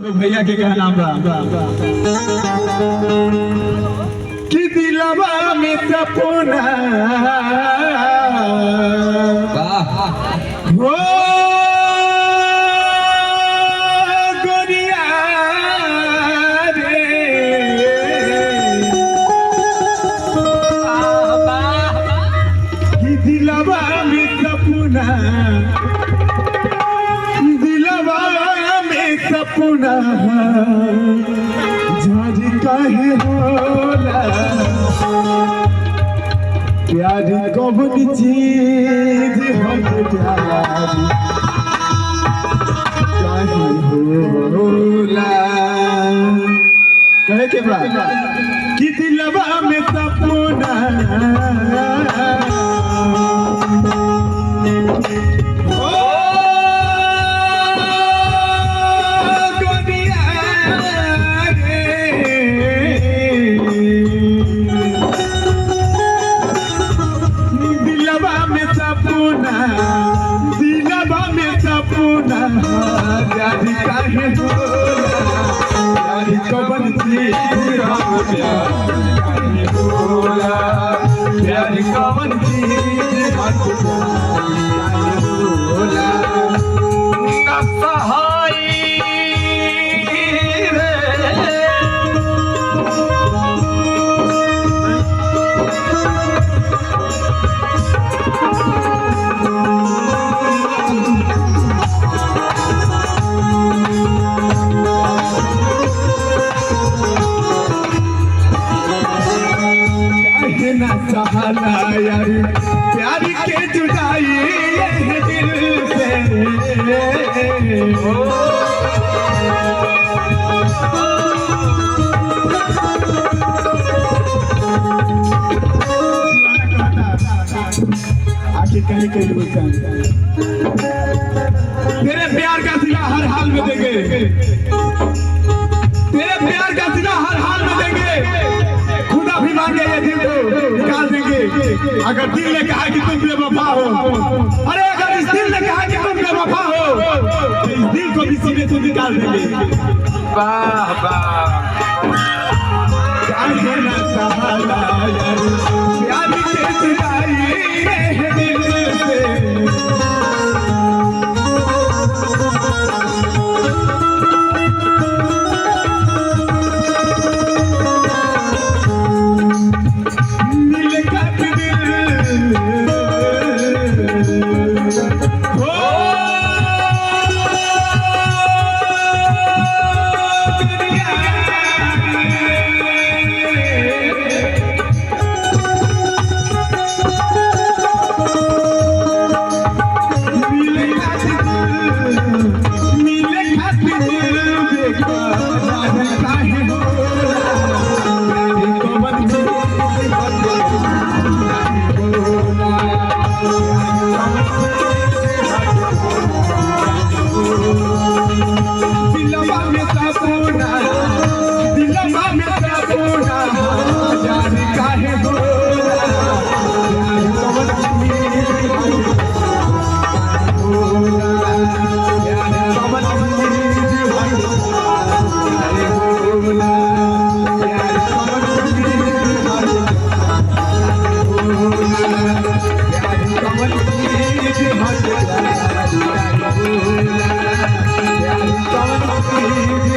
भैया के क्या नाम रहा कि दिलवा में सपना हो गोरिया रे कि दिलवा में सपना सपना झाजी काहे होला प्यार कौन चीज हम प्यार काहे होला कहे के बाद कि दिलवा में सपना दिलवा में सपना यारी काहे होला यारी कौन चीज हम प्यार काहे होला यारी कौन चीज हम प्यार होला ना सहाय सहाना यारी प्यार के जुदाई ये दिल से आगे कहीं कहीं बोलता तेरे प्यार का सिला हर हाल में देंगे तेरे प्यार का सिला हर हाल में देंगे खुदा भी मांगे ये दिल को निकाल देंगे अगर दिल ने कहा कि तुम बेवफा हो अरे अगर इस दिल ने कहा कि तुम बेवफा हो तो इस दिल को भी सीने से निकाल देंगे वाह वाह ना सहारा यार के जुदाई ये दिल से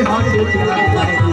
Hot